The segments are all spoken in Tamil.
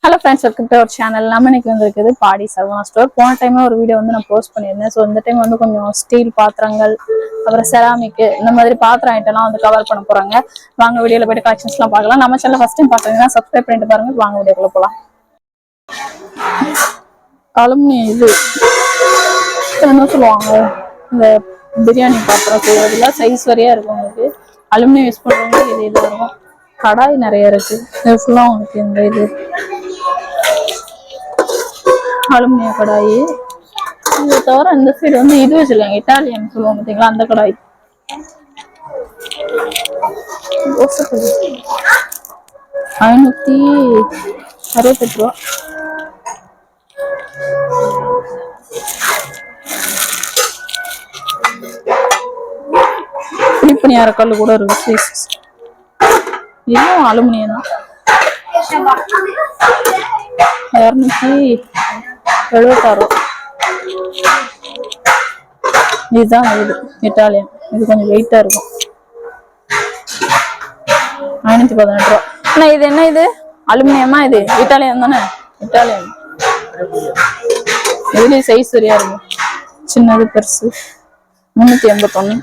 Hello friends, welcome to our channel. நம்ம இன்னைக்கு வந்திருக்குது பாடி சரவணா ஸ்டோர். போன டைமே ஒரு வீடியோ வந்து நான் போஸ்ட் பண்ணியிருந்தேன். ஸோ இந்த டைம் வந்து கொஞ்சம் ஸ்டீல் பாத்திரங்கள், அப்புறம் செராமிக் இந்த மாதிரி பாத்திரம் ஐட்டம்லாம் வந்து கவர் பண்ண போறாங்க. வாங்க வீடியோல போய்ட்டு கலெக்ஷன்ஸ்லாம் பார்க்கலாம். நம்ம சேனல் ஃபர்ஸ்ட் டைம் பார்க்குறீங்கன்னா சப்ஸ்கிரைப் பண்ணிட்டு பாருங்க. வாங்க வீடியோக்குள்ள போகலாம். அலுமினியம் இது என்ன சொல்லுவாங்க, இந்த பிரியாணி பாத்திரம் செய்வதில் சைஸ் வரையா இருக்கும். உங்களுக்கு அலுமினியம் யூஸ் பண்ணுறவங்க இது வரும். கடாய் நிறைய இருக்கு. இது ஃபுல்லாக உங்களுக்கு இந்த இது அலுமினிய கடாயி. இதை தவிர இந்த சைடு வந்து இது வச்சிருக்காங்க, இட்டாலியன் சொல்லுவோம் பார்த்தீங்களா, அந்த கடாய். 568 ரூபா. குழிப்பணியார கல் கூட இருக்கு. இதுவும் அலுமினியம் தான். 276. இதுதான் இது இட்டாலியன். இது கொஞ்சம் வெயிட்டா இருக்கும். 518 ரூபா. ஆனா இது என்ன, இது அலுமினியமா? இது இட்டாலியன் தானே? இட்டாலியன். இதுலயும் சைஸ் சரியா இருக்கும், சின்னது பெருசு. 381.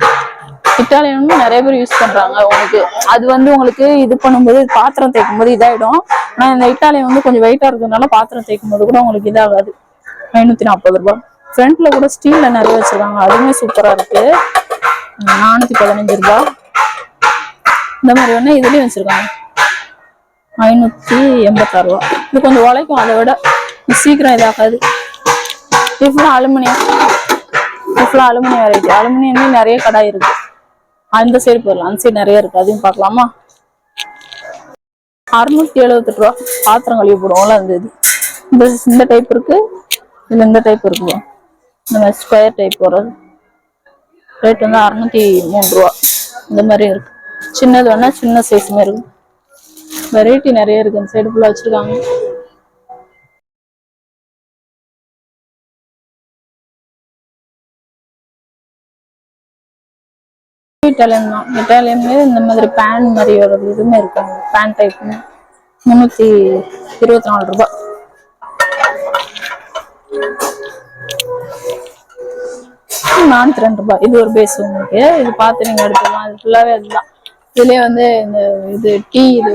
இட்டாலியன் நிறைய பேர் யூஸ் பண்றாங்க. உங்களுக்கு அது வந்து உங்களுக்கு இது பண்ணும்போது பாத்திரம் தேய்க்கும் போது இதாயிடும். ஆனா இந்த இட்டாலியன் வந்து கொஞ்சம் வெயிட்டா இருக்கிறதுனால பாத்திரம் தேய்க்கும் போது கூட உங்களுக்கு இதாகாது. 540 ரூபாய். ஃப்ரண்ட்ல கூட ஸ்டீல்ல நிறைய வச்சிருக்காங்க, அதுவுமே சூப்பரா இருக்கு. 415 ரூபாய். இந்த மாதிரி வேணா இதுலயும் வச்சிருக்காங்க. 586 ரூபாய். இது கொஞ்சம் உழைக்கும், அதை விட சீக்கிரம் இதாகாது. இது ஃபுல்லா அலுமினியம். இது ஃபுல்லா அலுமினியம் வெரைட்டி. அலுமினியம் நிறைய கடாய் இருக்கு. அந்த சைடு போயிடலாம், அந்த சைடு நிறைய இருக்கு, அதையும் பார்க்கலாமா? 678 ரூபா. பாத்திரம் கழுவி போடுவோம்ல அந்த இது. இந்த டைப் இருக்கு, இதுல இந்த டைப் இருக்கு. இந்த மாதிரி ஸ்கொயர் டைப் வர்றது ரேட் வந்து 603 ரூபா. இந்த மாதிரி இருக்கு. சின்னது வேணா சின்ன சைஸ் மாதிரி இருக்கு. வெரைட்டி நிறைய இருக்கு. இந்த சைடு ஃபுல்லா வச்சிருக்காங்க. இட்டாலியன் தான். இட்டாலியன்ல இந்த மாதிரி பேன் மாதிரி வருது, இதுவுமே இருக்காங்க. பேன் டைப் 324 ரூபாய். ரூபாய். இது ஒரு பேஸ் உங்களுக்கு. இது பார்த்து நீங்க எடுத்துக்கலாம். இது ஃபுல்லாவே அதுதான். இதுலயே வந்து இந்த இது டீ இது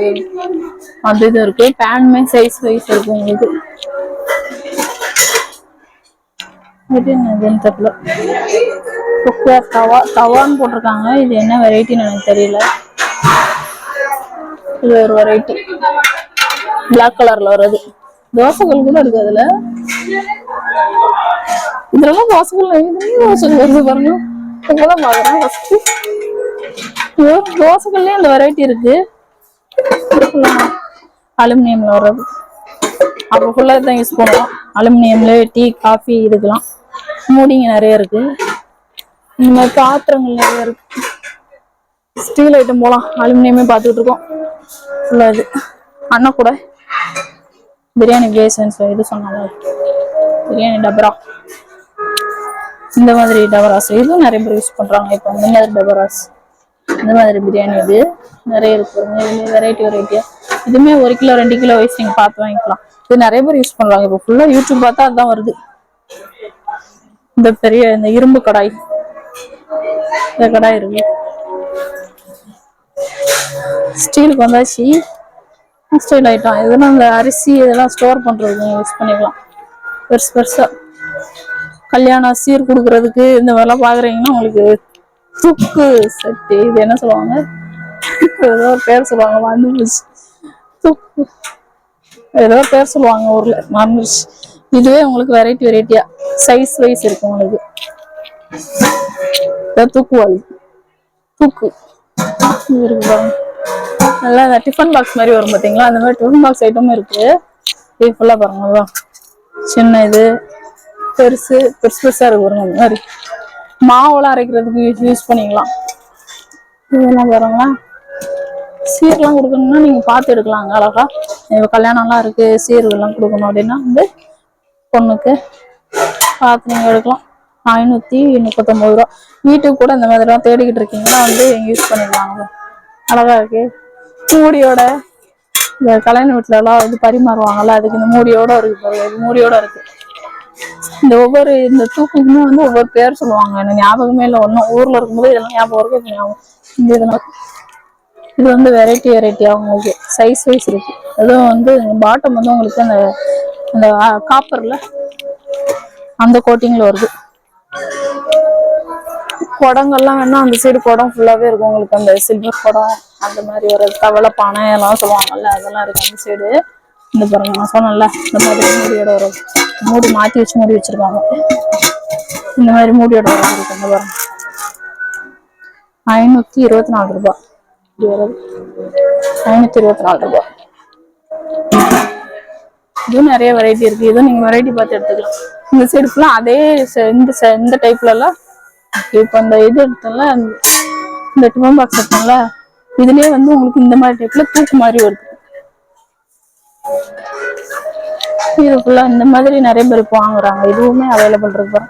அந்த இது இருக்கு. பேனுமே சைஸ் வைஸ் இருக்கு உங்களுக்கு. இது என்னதுன்னு தெரியல. தவான்னு போட்டிருக்காங்க. இது என்ன வெரைட்டின்னு எனக்கு தெரியல. இது ஒரு வெரைட்டி பிளாக் கலர்ல வருது. தோசைகள் கூட இருக்கு அதுல. இதெல்லாம் தோசைகள் வருது பாருங்க. இப்பதான் பாக்குறேன் ஃபர்ஸ்ட். தோசைகள்லயே அந்த வெரைட்டி இருக்கு. அலுமினியம்ல வர்றது. அப்ப ஃபுல்லா தான் யூஸ் பண்ணுவோம். அலுமினியம்ல டீ காஃபி இதுக்கெல்லாம் மூடிங்க நிறைய இருக்கு. இந்த மாதிரி பாத்திரங்கள் நிறைய இருக்கு. ஸ்டீல் ஐட்டம் போலாம். அலுமினியமே பார்த்துக்கிட்டு இருக்கோம் ஃபுல்லா. இது அண்ணா கூட பிரியாணி பேசன்ஸ் இது சொன்னாங்க. பிரியாணி டபரா, இந்த மாதிரி டபராஸ் இதுவும் நிறைய பேர் யூஸ் பண்றாங்க. இப்போ இந்த மாதிரி டபராஸ், இந்த மாதிரி பிரியாணி இது நிறைய இருக்கு. வெரைட்டியா இதுவுமே 1 கிலோ 2 கிலோ வயசு நீங்க பார்த்து வாங்கிக்கலாம். இது நிறைய பேர் யூஸ் பண்றாங்க. இப்போ ஃபுல்லா யூடியூப் பார்த்தா அதுதான் வருது. இந்த பெரிய இந்த இரும்பு கடாய், இந்த கடாய் இருக்கு. ஸ்டீலுக்கு வந்தாச்சு. ஸ்டீல் ஐட்டம் இதெல்லாம் இந்த அரிசி இதெல்லாம் ஸ்டோர் பண்றதுக்கு யூஸ் பண்ணிக்கலாம். பெருசா கல்யாணம் சீர் கொடுக்கறதுக்கு இந்த மாதிரிலாம் பாக்குறீங்கன்னா உங்களுக்கு துக்கு சட்டி. இது என்ன சொல்லுவாங்க, ஏதோ ஒரு பேர் சொல்லுவாங்க, மறந்துச்சு. துக்கு ஏதோ பேர் சொல்லுவாங்க ஊர்ல, மறந்துச்சு. இதுவே உங்களுக்கு வெரைட்டியா சைஸ் வைஸ் இருக்கு உங்களுக்கு. தூக்குவாளி தூக்கு இருக்கு பாருங்க. நல்லா இந்த டிஃபன் பாக்ஸ் மாதிரி வரும் பாத்தீங்களா, அந்த மாதிரி டிஃபன் பாக்ஸ் ஐட்டமும் இருக்கு. இது ஃபுல்லா பாருங்க. சின்ன இது பெருசா இருக்கு பாருங்க. அந்த மாதிரி மாவெல்லாம் அரைக்கிறதுக்கு யூஸ் பண்ணிக்கலாம். இதெல்லாம் பாருங்களா, சீர்லாம் கொடுக்கணும்னா நீங்க பார்த்து எடுக்கலாங்க அழகா. இப்போ கல்யாணம்லாம் இருக்கு, சீர்கள்லாம் கொடுக்கணும் அப்படின்னா வந்து பொண்ணுக்கு பார்த்து நீங்க எடுக்கலாம். 539 ரூபா. வீட்டுக்கு கூட இந்த மாதிரிலாம் தேடிக்கிட்டு இருக்கீங்கன்னா வந்து யூஸ் பண்ணிக்கலாம். அழகா இருக்கு. மூடியோட இந்த கல்யாண வீட்டுல எல்லாம் வந்து பரிமாறுவாங்கல்ல, அதுக்கு இந்த மூடியோட இருக்கு பாருங்க. இது மூடியோட இருக்கு. இந்த ஒவ்வொரு இந்த தூக்குக்குமே வந்து ஒவ்வொரு பேர் சொல்லுவாங்க, எனக்கு ஞாபகமே இல்லை. ஒன்றும் ஊர்ல இருக்கும்போது இதெல்லாம் ஞாபகம் இருக்கு. இப்ப ஞாபகம் இந்த இதெல்லாம் இது வந்து வெரைட்டியா உங்களுக்கு சைஸ் வைஸ் இருக்கு. அதுவும் வந்து பாட்டம் வந்து உங்களுக்கு அந்த அந்த காப்பர்ல அந்த கோட்டிங்ல வருது. குடங்கள்லாம் வேணா அந்த சைடு குடம் ஃபுல்லாவே இருக்கும் உங்களுக்கு. அந்த சில்வர் குடம் அந்த மாதிரி ஒரு தவளை பானை எல்லாம் சொல்லுவாங்கல்ல, அதெல்லாம் இருக்கு அந்த சைடு. இந்த பாருங்க, நான் சொன்னேன்ல இந்த மாதிரி மூடியோட ஒரு மூடி மாத்தி வச்சு மூடி வச்சிருக்காங்க. இந்த மாதிரி மூடியோட ஒரு இருக்கு. இந்த பாருங்க 524 ரூபாய். இது வருது 524 ரூபாய். இதுவும் நிறைய வெரைட்டி இருக்கு. இதுவும் நீங்க வெரைட்டி பார்த்து எடுத்துக்கலாம். இந்த சைடு ஃபுல்லா அதே இந்த டைப்ல எல்லாம் இப்ப இந்த இது எடுத்தோம்ல, இந்த டிஃபன் பாக்ஸ் எடுத்தோம்ல, இதுலயே வந்து உங்களுக்கு இந்த மாதிரி டைப்ல தூக்கு மாதிரி வருது. இது ஃபுல்லா இந்த மாதிரி நிறைய பேர் இப்போ வாங்குறாங்க. இதுவுமே அவைலபிள் இருக்கு.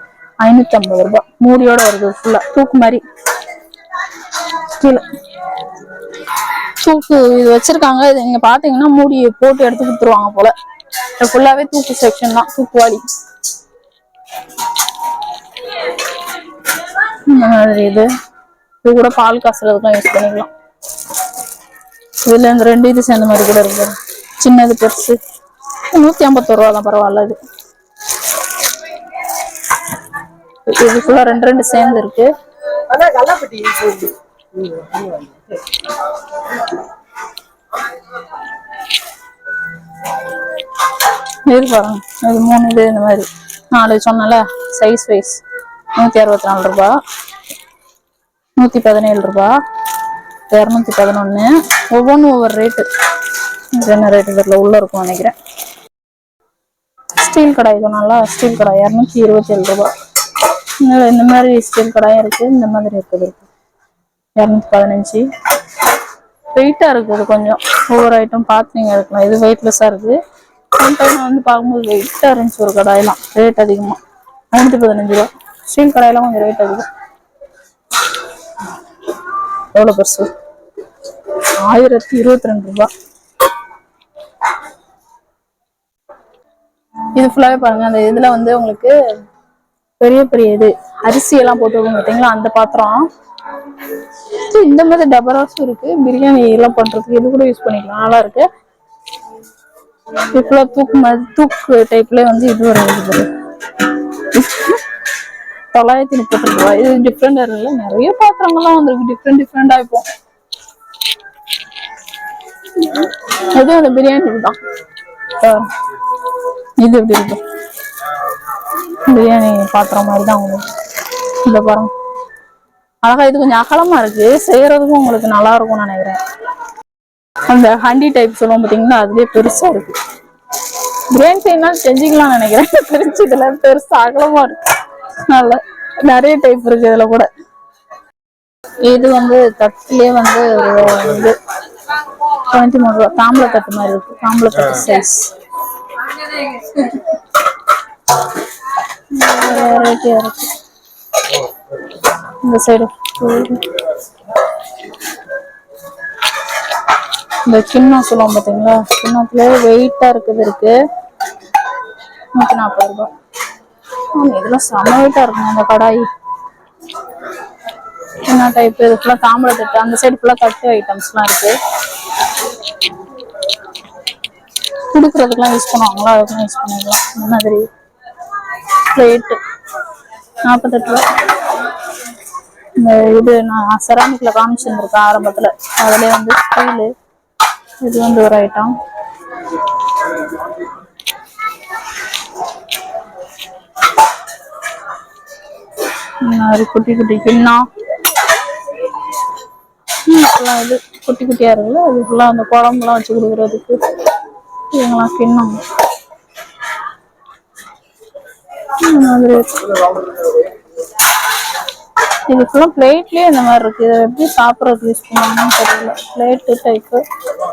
550 ரூபாய் மூடியோட வருது. ஃபுல்லா தூக்கு மாதிரி கீழே தூக்கு இது வச்சிருக்காங்க. இது நீங்க பாத்தீங்கன்னா மூடி போட்டு எடுத்து கொடுத்துருவாங்க போல. ஃபுல்லாவே தூக்கு செக்ஷன் தான், தூக்குவாளி இந்த மாதிரி. இது கூட பால் காசுறதுக்கும் யூஸ் பண்ணிக்கலாம். இதுல இந்த 2 இது சேர்ந்த மாதிரி கூட இருக்கு. சின்னது பெருசு 151 ரூபா தான், பரவாயில்ல. இது ஃபுல்லா 2 சேர்ந்து இருக்கு. இது பாருங்க, இது 3 இது இந்த மாதிரி 4 சொன்னால சைஸ் வைஸ் 164 ரூபாய், 117 ரூபாய், 211. ஒவ்வொன்றும் ஒவ்வொரு ரேட்டு. என்ன ரேட்டு இதில் உள்ள இருக்கும் நினைக்கிறேன். ஸ்டீல் கடாய் சொன்னால ஸ்டீல் கடாய் 227 ரூபாய். இந்த மாதிரி ஸ்டீல் கடாயும் இருக்கு. இந்த மாதிரி இருக்குது 215. வெயிட்டா இருக்குது கொஞ்சம். ஒவ்வொரு ஐட்டம் பார்த்து நீங்க எடுக்கலாம். இது வெயிட்லெஸ்ஸா இருக்கு. வந்து பார்க்கும்போது வெயிட்டா இருந்துச்சு ஒரு கடாயெல்லாம். ரேட் அதிகமா 515 ரூபா. ஸ்டீல் கடாயெல்லாம் கொஞ்சம் ரேட் அதிகம். எவ்வளவு பெருசு 1022 ரூபாய். இது ஃபுல்லாவே பாருங்க. அந்த இதுல வந்து உங்களுக்கு பெரிய பெரிய இது அரிசி எல்லாம் போட்டு வைக்கும் பார்த்தீங்களா, அந்த பாத்திரம். இந்த மாதிரி டபராஸும் இருக்கு. பிரியாணி எல்லாம் பண்றதுக்கு இது கூட யூஸ் பண்ணிக்கலாம். நல்லா இருக்கு. இப்ப தூக்கு மாதிரி தூக்கு டைப்ல வந்து இது வருது 930 ரூபாய். இது டிஃப்ரெண்டா இருக்குல்ல. நிறைய பாத்திரங்கள்லாம் வந்துருக்கு டிஃப்ரெண்டா. இப்போ அதுவும் அந்த பிரியாணி தான். இது எப்படி இருக்கு, பிரியாணி பாத்திரம் மாதிரி தான் உங்களுக்கு. இந்த பாருங்க அழகா. இது கொஞ்சம் அகலமா இருக்கு. செய்யறதுக்கும் உங்களுக்கு நல்லா இருக்கும்னு நினைக்கிறேன். அந்த ஹண்டி டைப் சொல்லுவோம் பாத்தீங்கன்னா, அதுலயே பெருசா இருக்கு. பிரியாணி செய்யணும் செஞ்சுக்கலாம்னு நினைக்கிறேன். பெருசு இதுல பெருசா அகலமா இருக்கு. நல்லா நிறைய டைப் இருக்கு இதுல கூட. இது வந்து தட்டுலயே வந்து இது 23 ரூபா. தாம்பள தட்டு மாதிரி இருக்கு. தாம்பள தட்டு சைஸ் வெரைட்டியா இருக்கு. இந்த சைடு இந்த கிண்ணம் சொல்லுவோம் பாத்தீங்களா, கிண்ணத்துல வெயிட்டா இருக்குது இருக்கு 140 ரூபாய். இதெல்லாம் செம வெயிட்டா இருக்கும். அந்த கடாய் என்ன டைப், இது ஃபுல்லா தாம்பள தட்டு. அந்த சைடு ஃபுல்லா தட்டு ஐட்டம்ஸ்லாம் இருக்கு. குடுக்கறதுக்கெல்லாம் யூஸ் பண்ணுவாங்களா, அதுக்கெல்லாம் யூஸ் பண்ணிக்கலாம். இந்த மாதிரி பிளேட்டு 48 ரூபா. இந்த இது நான் செராமிக்ல காமிச்சிருந்திருக்கேன் ஆரம்பத்துல. அதுல வந்து ஸ்டீலு. இது வந்து ஒரு ஐட்டம். குட்டி குட்டி கிண்ணம் இது குட்டி குட்டியா இருக்குல்ல, அது ஃபுல்லா அந்த குழம்புலாம் வச்சு கொடுக்குறதுக்கு இவங்கெல்லாம் கிண்ணம். இது ஃபுல்லா பிளேட்லயே இந்த மாதிரி இருக்கு. இதை எப்படி சாப்பிட்றதுக்கு யூஸ் பண்ணுவாங்கன்னு தெரியல. Plate type.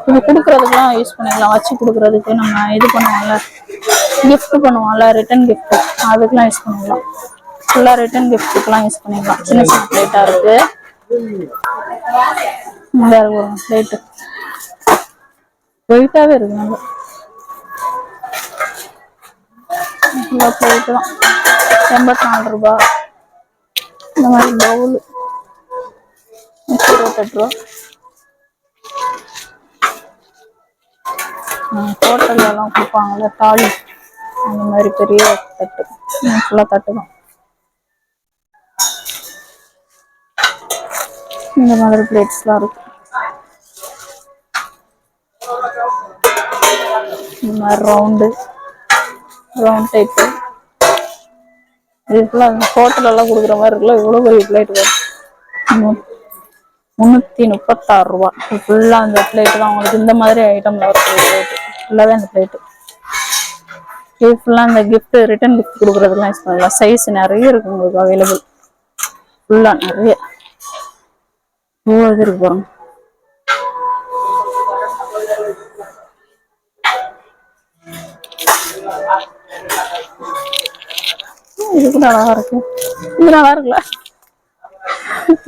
இது கொடுக்குறதுக்குலாம் யூஸ் பண்ணிக்கலாம். வச்சு கொடுக்குறதுக்கு நம்ம இது பண்ணுவோம்ல, கிஃப்ட் பண்ணுவோம்ல, ரிட்டன் கிஃப்ட், அதுக்கெல்லாம் யூஸ் பண்ணிக்கலாம். ஃபுல்லா ரிட்டன் கிஃப்ட்டுக்கெல்லாம் யூஸ் பண்ணிக்கலாம். சின்ன சின்ன பிளேட்டா இருக்கு. இந்த பிளேட்டு வெயிட்டாவே இருக்கு நல்லா. பிளேட் தான் 84 ரூபாய். இந்த மாதிரி பவுல் 28 ரூபா. ஹோட்டல்ல எல்லாம் கொடுப்பாங்கல்ல தாலி, அந்த மாதிரி பெரிய தட்டு, ஃபுல்லா தட்டு தான். இந்த மாதிரி பிளேட்ஸ்லாம் இருக்கு. இந்த மாதிரி ரவுண்ட் டைப் இதுக்குலாம் ஹோட்டல் எல்லாம் கொடுக்குற மாதிரி இருக்குல்ல. இவ்வளவு பெரிய பிளேட் வரும். 336 ரூபா. ஃபுல்லா அந்த பிளேட் தான் உங்களுக்கு. இந்த மாதிரி ஐட்டம்ல வரும் பிளேட் ஃபுல்லாவே. அந்த பிளேட் இது ஃபுல்லா அந்த கிஃப்ட், ரிட்டர்ன் கிஃப்ட் கொடுக்குறதுலாம் யூஸ் பண்ணலாம். சைஸ் நிறைய இருக்கு உங்களுக்கு அவைலபிள். ஃபுல்லா நிறைய இது இருக்கு பாருங்க. இது கூட அழகா இருக்கு. இது நல்லா இருக்குல்ல.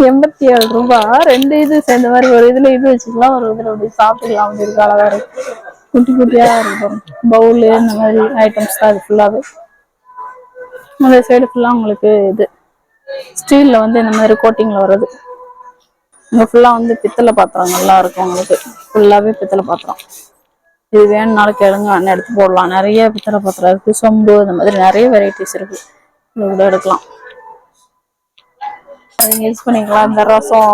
87 ரூபாய். 2 இது சேர்ந்த மாதிரி ஒரு இதுல இது வச்சுக்கலாம், ஒரு இதுல அப்படி சாப்பிட்டுக்கலாம். அப்படி இருக்கு, அழகா இருக்கு. குட்டி குட்டியா இருக்கு. பவுலு இந்த மாதிரி ஐட்டம்ஸ் தான் இது ஃபுல்லாவே. இந்த சைடு ஃபுல்லா உங்களுக்கு இது ஸ்டீல்ல வந்து இந்த மாதிரி கோட்டிங்ல வருது. இங்க ஃபுல்லா வந்து பித்தளை பாத்திரம் நல்லா இருக்கும் உங்களுக்கு. ஃபுல்லாவே பித்தளை பாத்திரம். இது வேணும்னாலும் கேளுங்க, அண்ணன் எடுத்து போடலாம். நிறைய பித்தளை பாத்திரம் இருக்கு. சொம்பு இந்த மாதிரி நிறைய வெரைட்டிஸ் இருக்கு. கூட எடுக்கலாம், யூஸ் பண்ணிக்கலாம். இந்த ரசம்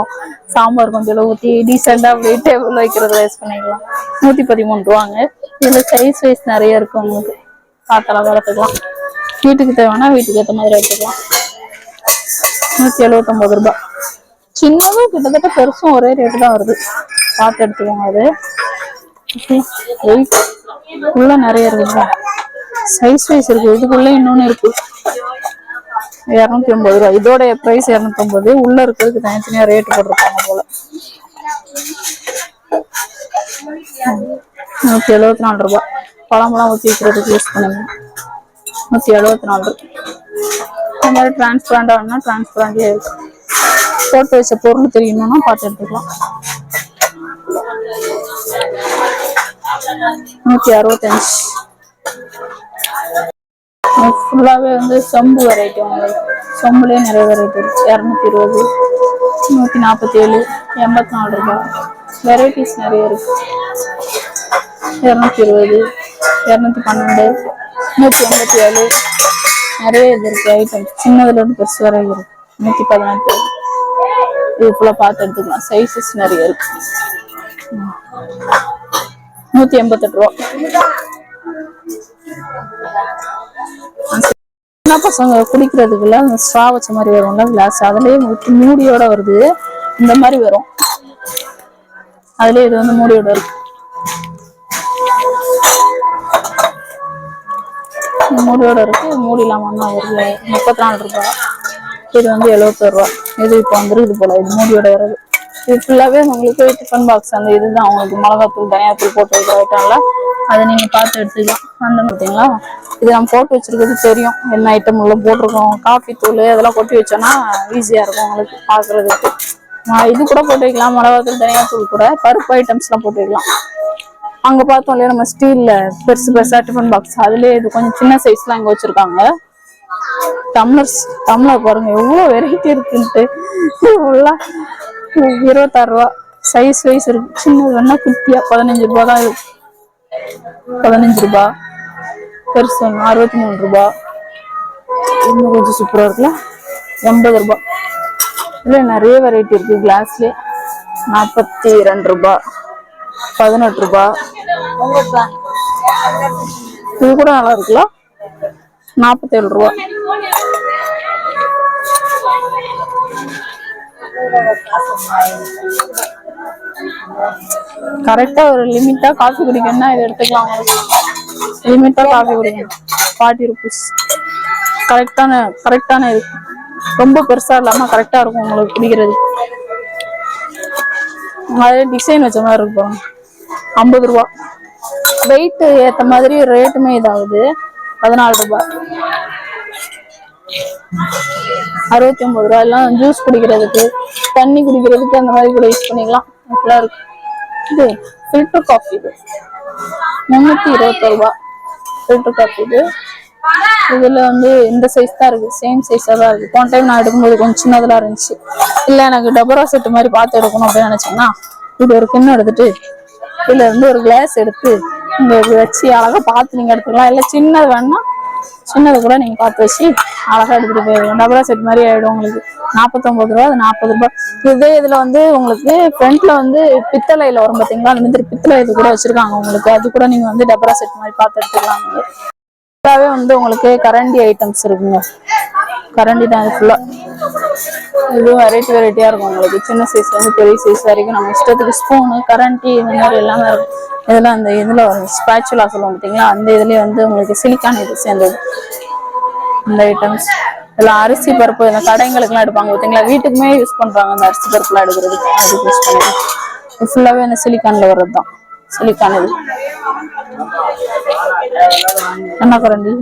சாம்பார் கொஞ்சம் ஊற்றி டீசெண்டா அப்படியே டேபிள் வைக்கிறத யூஸ் பண்ணிக்கலாம். 113 ரூபாங்க. இதுல சைஸ் வைஸ் நிறைய இருக்கு உங்களுக்கு. பாத்திரம் வளர்த்துக்கலாம். வீட்டுக்கு தேவைன்னா வீட்டுக்கு ஏற்ற மாதிரி எடுத்துக்கலாம். 179 ரூபாய். சின்னதும் கிட்டத்தட்ட பெருசும் ஒரே ரேட்டு தான் வருது. பார்த்து எடுத்துக்கோங்க. அது உள்ள நிறைய இருக்கு. சைஸ் வைஸ் இருக்கு. இதுக்குள்ள இன்னொன்னு இருக்கு. 250 ரூபாய். இதோட பிரைஸ் 250. உள்ள இருக்கிறதுக்கு தனித்தனியா ரேட் போட்டிருப்பாங்க போல. 174 ரூபாய். பழமெல்லாம் ஊற்றி வைக்கிறதுக்கு யூஸ் பண்ணுங்க. 174. இந்த மாதிரி டிரான்ஸ்பரண்டா வேணும்னா டிரான்ஸ்பரண்ட்லயே இருக்கு. போட்டு வச்ச பொருள் தெரியணும்னா பார்த்து எடுத்துக்கலாம். 165. ஃபுல்லாவே வந்து சொம்பு வெரைட்டி உங்களுக்கு. சொம்புலேயே நிறைய வெரைட்டி இருக்கு. 220, 147, 84 ரூபாய். வெரைட்டிஸ் நிறைய இருக்கு. 220, 212, 187 நிறைய இது இருக்கு ஐட்டம். சின்னதுல இருந்து பெருசு வரை இருக்கு. 118. இது ஃபுல்லா பார்த்து எடுத்துக்கலாம். சைஸஸ் நிறைய இருக்கு. 188 ரூபா. சின்ன பசங்க குடிக்கிறதுக்குள்ள அந்த ஸ்ட்ரா வச்ச மாதிரி வரும்ல கிளாஸ், அதுலயே மூடியோட வருது. இந்த மாதிரி வரும். அதுலயே இது வந்து மூடியோட இருக்கு. மூடியோட இருக்கு. மூடி இல்லாம 34 ரூபாய். இது வந்து 71 ரூபாய். இது இப்போ வந்துருக்குது போல. இது மூடியோட வருது. இது ஃபுல்லாவே உங்களுக்கு டிஃபன் பாக்ஸ் அந்த இதுதான் உங்களுக்கு. மிளகாத்தூள் தனியாத்தூள் போட்டு வைக்கிற ஐட்டம்ல அதை நீங்க பார்த்து எடுத்துக்கலாம். அந்த பார்த்தீங்களா, இது நம்ம போட்டு வச்சிருக்கிறது தெரியும் என்ன ஐட்டம் உள்ள போட்டிருக்கோம். காஃபி தூள் அதெல்லாம் கொட்டி வச்சோன்னா ஈஸியா இருக்கும் உங்களுக்கு பாக்குறதுக்கு. இது கூட போட்டு வைக்கலாம். மிளகாத்தூள் தனியாத்தூள் கூட பருப்பு ஐட்டம்ஸ் எல்லாம் போட்டு வைக்கலாம். அங்க பார்த்தோம் இல்லையா நம்ம ஸ்டீல்ல பெருசு பெருசா டிஃபன் பாக்ஸ், அதுலயே இது கொஞ்சம் சின்ன சைஸ்லாம் இங்க வச்சிருக்காங்க. டம்ளர் பாருங்க எவ்வளவு வெரைட்டி இருக்குன்ட்டு. 26 ரூபாய். சைஸ் வைஸ் இருக்கு. சின்னது வேணா குட்டியா 15 ரூபாய் தான் இருக்கு. 15 ரூபாய். பெருசு 63 ரூபாய். இன்னும் கொஞ்சம் சூப்பரா இருக்குல்ல. 80 ரூபாய். இல்ல நிறைய வெரைட்டி இருக்கு. கிளாஸ்லயே 42 ரூபாய், 18 ரூபாய். இது கூட நல்லா இருக்குல்ல. 47 ரூபாய். கரெக்டா ஒரு லிமிட்டா காஃபி குடிக்கணும்னா இதை எடுத்துக்கலாம். லிமிட்டா காஃபி குடிக்கணும். 40 rupees. கரெக்டான இது. ரொம்ப பெருசா இல்லாம கரெக்டா இருக்கும் உங்களுக்கு குடிக்கிறது. அதே டிசைன் வச்ச மாதிரி இருக்கும். 50 ரூபாய். வெயிட் ஏத்த மாதிரி ரேட்டுமே இதாகுது. 14 ரூபாய். 69 ரூபாய். எல்லாம் ஜூஸ் குடிக்கிறதுக்கு, தண்ணி குடிக்கிறதுக்கு அந்த மாதிரி கூட யூஸ் பண்ணிக்கலாம். இருக்கு. இது ஃபில்டர் காஃபி. இது 321 ரூபா ஃபில்டர் காஃபி இது. இதுல வந்து இந்த சைஸ் தான் இருக்கு, சேம் சைஸா தான் இருக்கு. போன டைம் நான் எடுக்கும்போது கொஞ்சம் சின்னதெல்லாம் இருந்துச்சு. இல்ல எனக்கு டபரா செட் மாதிரி பார்த்து எடுக்கணும் அப்படின்னு நினைச்சேன்னா இது ஒரு கிண்ணம் எடுத்துட்டு இதுல இருந்து ஒரு கிளாஸ் எடுத்து இங்க வச்சு அழகா பார்த்து நீங்க எடுத்துக்கலாம். இல்ல சின்னது வேணா சின்னது கூட நீங்க பார்த்து வச்சு அழகா எடுத்துட்டு போயிடலாம். டபரா செட் மாதிரி ஆயிடும் உங்களுக்கு. 49 ரூபா, அது 40 ரூபாய். இதே இதுல வந்து உங்களுக்கு ஃப்ரண்ட்ல வந்து பித்தளையில வரும் பாத்தீங்களா, அந்த மாதிரி பித்தளை இது கூட வச்சிருக்காங்க உங்களுக்கு. அது கூட நீங்க வந்து டபரா செட் மாதிரி பார்த்து எடுத்துக்கலாம். ஃபுல்லாவே வந்து உங்களுக்கு கரண்டி ஐட்டம்ஸ் இருக்குங்க. கரண்டி தான் இது ஃபுல்லா. இதுவும் வெரைட்டியா இருக்கும் உங்களுக்கு. சின்ன சைஸ்ல இருந்து பெரிய சைஸ் வரைக்கும் நம்ம இஷ்டத்துக்கு ஸ்பூனு, கரண்டி இந்த மாதிரி எல்லாமே இருக்கும். இதெல்லாம் அந்த இதுல வரும், ஸ்பேச்சுலா சொல்லுவோம் பார்த்தீங்களா, அந்த இதுலயே வந்து உங்களுக்கு சிலிக்கான் இது சேர்ந்தது இந்த ஐட்டம்ஸ். இதெல்லாம் அரிசி பருப்பு இந்த கடைங்களுக்கு எல்லாம் எடுப்பாங்க பார்த்தீங்களா, வீட்டுக்குமே யூஸ் பண்றாங்க அந்த அரிசி பருப்பு எல்லாம் எடுக்கிறதுக்கு. அதுக்கு யூஸ் பண்ணுறது இது ஃபுல்லாவே அந்த சிலிக்கான்ல வர்றது தான். சிலிக்கான் இது என்ன கரண்டி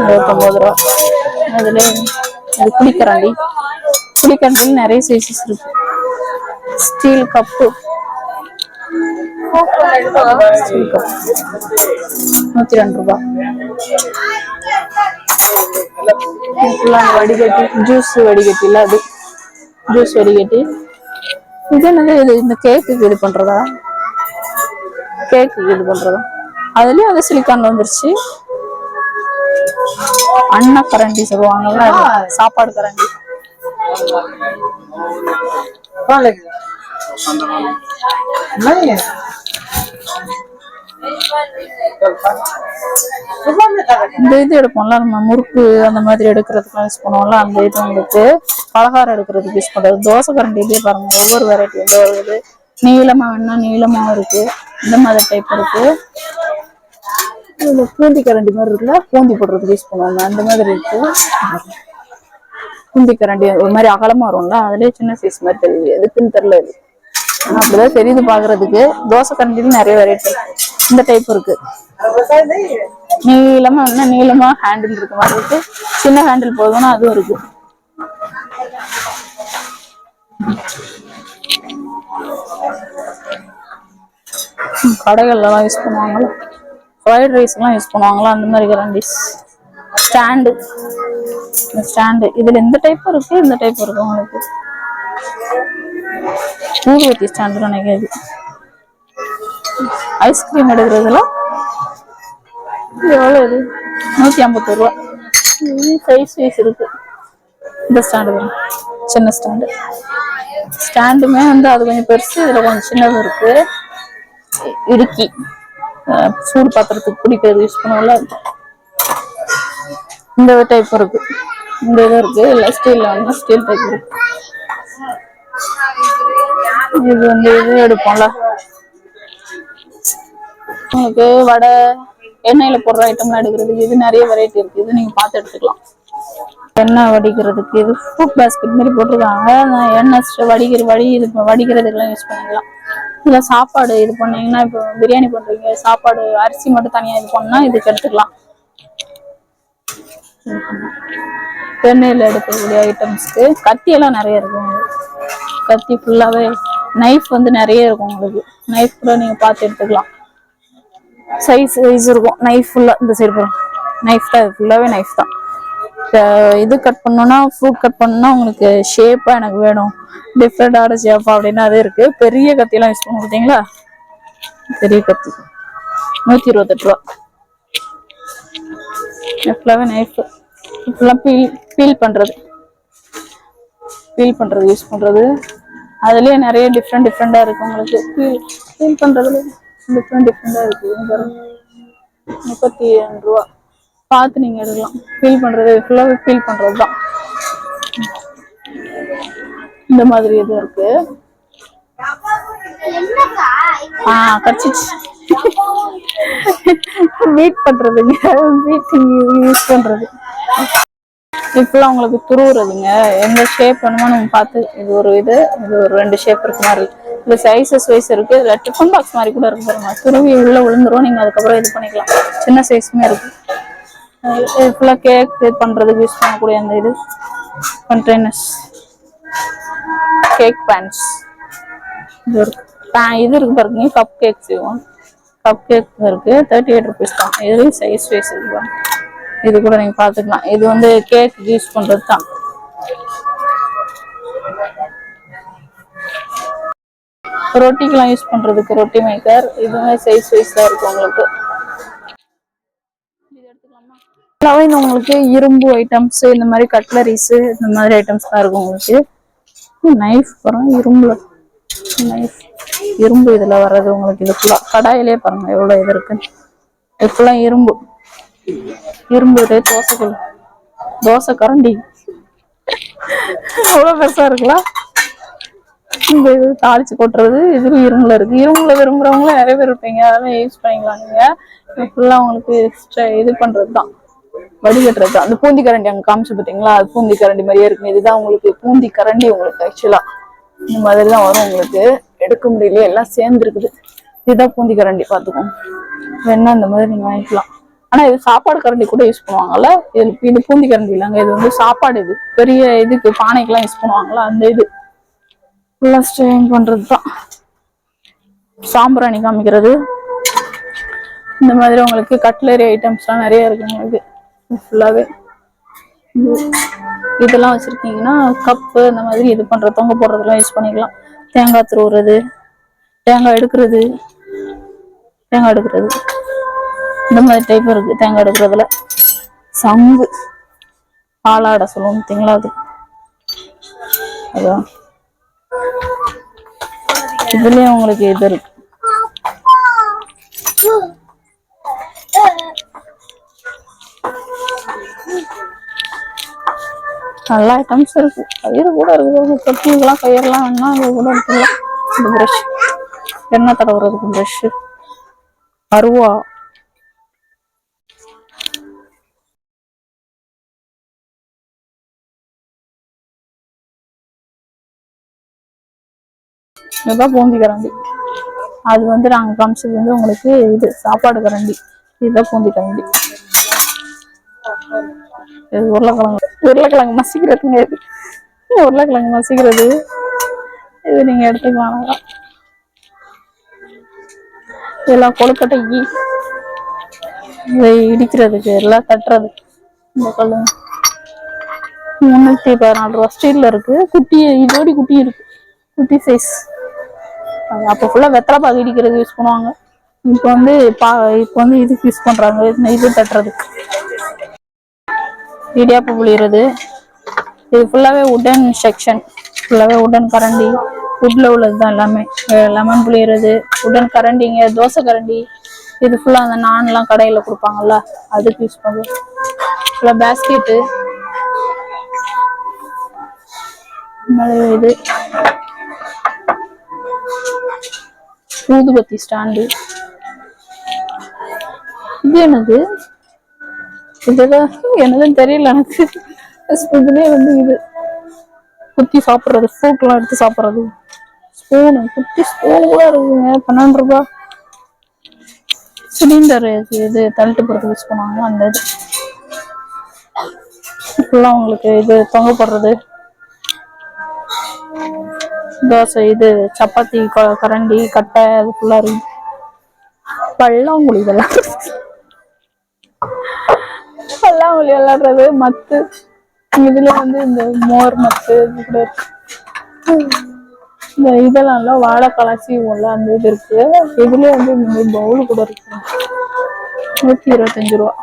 29 ரூபா. அதுல இது குடிக்கரண்டி. குடிக்கரண்டியில் நிறைய சைஸஸ் இருக்கு. ஸ்டீல் கப்பு 102 ரூபா. வடிகட்டி ஜூஸ் வடிகட்டி இல்ல, அது ஜூஸ் வடிகட்டி. இது என்னது, இது இந்த கேக்குக்கு இது பண்றதா, கேக்கு இது பண்றதா. அதுலயும் அது சிலிக்கான்ல வந்துருச்சு. அண்ணா கரண்டி சொல்லுவாங்கல்ல, சாப்பாடு கரண்டி. இந்த இது எடுப்போம்ல நம்ம முறுக்கு அந்த மாதிரி எடுக்கிறதுக்கு யூஸ் பண்ணுவோம்ல, அந்த இது உங்களுக்கு பலகாரம் எடுக்கிறதுக்கு யூஸ் பண்றது. தோசை கரண்டி இதே பாருங்க, ஒவ்வொரு வெரைட்டி வந்து வருது. நீளமா வேணா நீளமாவும் இருக்கு, இந்த மாதிரி டைப் இருக்கு. பூந்தி கரண்டி மாதிரி இருக்குல்ல, பூந்தி போடுறதுக்கு யூஸ் பண்ணுவாங்க, அந்த மாதிரி இருக்கு. பூந்தி கரண்டி ஒரு மாதிரி அகலமா வரும்ல, அதுலயே சின்ன சைஸ் மாதிரி தெரியுது, எதுக்குன்னு தெரியல. இது அப்படிதான் தெரியுது பாக்குறதுக்கு. தோசை கரண்டிலும் நிறைய வெரைட்டி இந்த டைப் இருக்கு. நீளமா என்ன நீளமா ஹேண்டில் இருக்க மாதிரி இருக்கு, சின்ன ஹேண்டில் போதும்னா அதுவும் இருக்கு. கடைகள்ல எல்லாம் யூஸ் பண்ணுவாங்கல்ல, ஃப்ரைட் ரைஸ் எல்லாம் யூஸ் பண்ணுவாங்களா, அந்த மாதிரி கரண்டிஸ். ஸ்டாண்டு, ஸ்டாண்டு இதுல இந்த டைப் இருக்கு, இந்த டைப் இருக்கு உங்களுக்கு. ஊதுவத்தி ஸ்டாண்டு நினைக்கிறது. ஐஸ்கிரீம் எடுக்கிறதுல எவ்வளவு இது 151 ரூபா. சைஸ் வைஸ் இருக்கு. இந்த ஸ்டாண்டு வரும், சின்ன ஸ்டாண்டு. ஸ்டாண்டுமே வந்து அது கொஞ்சம் பெருசு, இதுல கொஞ்சம் சின்னது இருக்கு. இடுக்கி சூடு பாத்திரத்துக்கு குடிக்கிறது யூஸ் பண்ணுவோம்ல, இந்த டைப் இருக்கு. இந்த இது இருக்கு, இல்ல ஸ்டீல்ல வந்து ஸ்டீல் டைப் இருக்கு. இது வந்து இது எடுப்போம்ல உங்களுக்கு வடை எண்ணெயில போடுற ஐட்டம்லாம் எடுக்கிறதுக்கு. இது நிறைய வெரைட்டி இருக்கு, இது நீங்க பார்த்து எடுத்துக்கலாம். எண்ணெய் வடிக்கிறதுக்கு இது ஃப்ரூட் பாஸ்கெட் மாதிரி போட்டிருக்காங்க. எண்ணெய் இது வடிக்கிறதுக்கெல்லாம் யூஸ் பண்ணிக்கலாம். இல்ல சாப்பாடு இது பண்ணீங்கன்னா, இப்போ பிரியாணி பண்றீங்க, சாப்பாடு அரிசி மட்டும் தனியா இது பண்ணா இதுக்கு எடுத்துக்கலாம். எண்ணெயில எடுக்கக்கூடிய ஐட்டம்ஸ்க்கு கத்தி எல்லாம் நிறைய இருக்கும். கத்தி ஃபுல்லாவே நைஃப் வந்து நிறைய இருக்கும் உங்களுக்கு. நைஃப் கூட நீங்க பார்த்து எடுத்துக்கலாம். சைஸ் இருக்கும் நைஃப் ஃபுல்லா. இந்த சைடு போறோம், நைஃப் தான், ஃபுல்லாவே நைஃப் தான். இது கட் பண்ணோம்னா, ஃப்ரூட் கட் பண்ணோம்னா உங்களுக்கு ஷேப்பா எனக்கு வேணும், டிஃப்ரெண்டான ஷேப்பா அப்படின்னா அது இருக்கு. பெரிய கத்தி எல்லாம் யூஸ் பண்ண பார்த்தீங்களா, பெரிய கத்தி 128 ரூபா. ஃபுல்லாவே நைஃப். ஃபுல்லா பீல் பண்றது யூஸ் பண்றது. அதுலயே நிறைய டிஃப்ரெண்டா இருக்கு உங்களுக்கு. பீல் பண்றதுல டிஃப்ரெண்டா இருக்கு. 32 ரூபா. பார்த்து நீங்க எடுக்கலாம். பீல் பண்றது ஃபுல்லாவே பீல் பண்றதுதான். இந்த மாதிரி இது இருக்கு. கச்சிச்சு வீட் பண்றதுங்க, வீட்டிங் யூஸ் பண்றது. இப்பெல்லாம் உங்களுக்கு துருவுறதுங்க, எந்த ஷேப் வேணுமோ நம்ம பார்த்து. இது ஒரு 2 ஷேப் இருக்கு மாதிரி. இது சைஸஸ் வைஸ் இருக்கு. இதுல டிஃபன் பாக்ஸ் மாதிரி கூட இருக்கு பாருங்க, துருவி உள்ள விழுந்துரும், நீங்க அதுக்கப்புறம் இது பண்ணிக்கலாம். சின்ன சைஸுமே இருக்கு. இது ஃபுல்லா கேக் பண்றதுக்கு யூஸ் பண்ணக்கூடிய அந்த இது கண்டெய்னர்ஸ், கேக் பேன்ஸ் இது இருக்கு. இது இருக்கு பாருங்க, கப் கேக் செய்வோம். கப் கேக் இருக்கு, 38 rupees தான். இதுலேயும் சைஸ் வைஸ் இருக்கு பாருங்க. இது கூட நீங்க பாத்துக்கலாம். இது வந்து கேக் யூஸ் பண்றது தான். ரொட்டிக்கெல்லாம் யூஸ் பண்றதுக்கு ரொட்டி மேக்கர். இதுவுமே சைஸ் வைஸ் தான் இருக்கு உங்களுக்கு. உங்களுக்கு இரும்பு ஐட்டம்ஸ், இந்த மாதிரி கட்லரிஸ், இந்த மாதிரி ஐட்டம்ஸ் தான் இருக்கும் உங்களுக்கு. நைஃப் பாருங்க, இரும்புல நைஃப், இரும்பு இதுல வர்றது உங்களுக்கு. இது ஃபுல்லா கடாயிலே பாருங்க எவ்வளவு இது இருக்கு. இது ஃபுல்லா இரும்பு. இரும்பு இது தோசைகள், தோசை கரண்டி எவ்வளவு பெருசா இருக்கலாம். இந்த இது தாளிச்சு கொட்டுறது, இதுல இரும்புல இருக்கு. இரும்புல விரும்புறவங்களும் நிறைய பேர் இருப்பீங்க, அதெல்லாம் யூஸ் பண்ணிக்கலாம் நீங்க. ஃபுல்லா உங்களுக்கு இது பண்றதுதான், வடிகட்டுறது. அந்த பூந்தி கரண்டி அங்க காமிச்சு பார்த்தீங்களா, அது பூந்தி கரண்டி மாதிரியே இருக்கு. இதுதான் உங்களுக்கு பூந்தி கரண்டி. உங்களுக்கு ஆக்சுவலா இந்த மாதிரி தான் வரும். உங்களுக்கு எடுக்க முடியல, எல்லாம் சேர்ந்து இருக்குது. இதுதான் பூந்தி கரண்டி, பாத்துக்கோங்க. வேணா இந்த மாதிரி நீங்க வாங்கிக்கலாம். ஆனா இது சாப்பாடு கரண்டி கூட யூஸ் பண்ணுவாங்கல்ல. இது பூந்தி கரண்டி இல்லைங்க, இது வந்து சாப்பாடு. இது பெரிய இதுக்கு பானைக்கெல்லாம் யூஸ் பண்ணுவாங்களா, அந்த இது ஃபுல்லா ஸ்ட்ரெயின் பண்றது தான். சாம்பிராணி காமிக்கிறது. இந்த மாதிரி உங்களுக்கு கட்லரி ஐட்டம்ஸ்லாம் நிறைய இருக்கு உங்களுக்கு ஃபுல்லாவே. இதெல்லாம் வச்சிருக்கீங்கன்னா கப்பு இந்த மாதிரி இது பண்ற தொங்க போடுறதுலாம் யூஸ் பண்ணிக்கலாம். தேங்காய் துருவுறது, தேங்காய் எடுக்கிறது, தேங்காய் எடுக்கிறது, இந்த மாதிரி டைப் இருக்கு தேங்காய் எடுக்கிறதுல. சங்கு, பாலாடை சொல்லுவோம் பார்த்தீங்களா, அது. அதான் இதுலயும் உங்களுக்கு இது இருக்கு. நல்ல ஐட்டம்ஸ் இருக்கு. கயிறு கூட இருக்கு, கொட்டிங்கெல்லாம் கயிறுலாம் வேணா அது கூட இருக்குல்ல. இந்த ப்ரஷ், எண்ணெய் தடவுறதுக்கு ப்ரஷ், அருவா, இதுதான் பூந்தி கரண்டி. அது வந்து நாங்க காமிச்சது வந்து உங்களுக்கு இது சாப்பாடு கரண்டி. இதுதான் பூந்தி கரண்டி. இது உருளைக்கிழங்கு, உருளைக்கிழங்கு மசிக்கிறதுங்க. இது உருளைக்கிழங்கு மசிக்கிறது. இது நீங்க எடுத்துக்கலாம். இதெல்லாம் கொழுக்கட்டை, இதை இடிக்கிறதுக்கு, எல்லாம் தட்டுறது. இந்த கல்லு 314 ரூபா. ஸ்டீல்ல இருக்கு. குட்டி, இதோடி குட்டி இருக்கு, குட்டி சைஸ். அப்ப ஃபுல்லா வெத்தலை பாக்கு இடிக்கிறது யூஸ் பண்ணுவாங்க. இப்போ வந்து இதுக்கு யூஸ் பண்றாங்க, இது தட்டுறதுக்கு. இடியாப்பம் புளியறது. இது ஃபுல்லாவே உடன் செக்ஷன், ஃபுல்லாவே உடன் கரண்டி. உட்ல உள்ளதுதான் எல்லாமே. லெமன் புளியறது, உடன் கரண்டிங்க, தோசை கரண்டி. இது ஃபுல்லா அந்த நான் எல்லாம் கடையில கொடுப்பாங்கல்ல, அதுக்கு யூஸ் பண்ணுவோம். ஃபுல்லா பேஸ்கெட்டு, இது ஊதுபத்தி ஸ்டாண்டு. இது என்னது, இதுதான் என்னதுன்னு தெரியல எனக்கு. இதுலயே வந்து இது குத்தி சாப்பிடுறது, ஃப்ரூட் எல்லாம் எடுத்து சாப்பிடுறது. ஸ்பூனு, குட்டி ஸ்பூன் கூட இருக்குங்க, 12 ரூபாய். சிலிண்டர் இது தள்ளிட்டு போறதுக்கு யூஸ் பண்ணுவாங்க, அந்த இது ஃபுல்லா உங்களுக்கு. இது தொங்க போடுறது, தோசை, இது சப்பாத்தி கரண்டி, கட்டை, அது ஃபுல்லா இருக்கு. பல்லாங்குழி, இதெல்லாம் பல்லாங்குழி விளையாடுறது. மத்து, இதுல வந்து இந்த மோர் மத்து இது கூட இருக்கு. இந்த இதெல்லாம் வாழைக்காய் சீவும்ல, அந்த இது இருக்கு. இதுல வந்து இந்த பவுல் கூட இருக்கு, 125 ரூபா.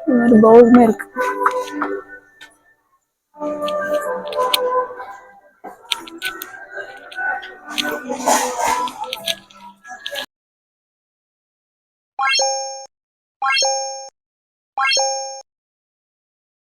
இந்த மாதிரி பவுலுமே இருக்கு.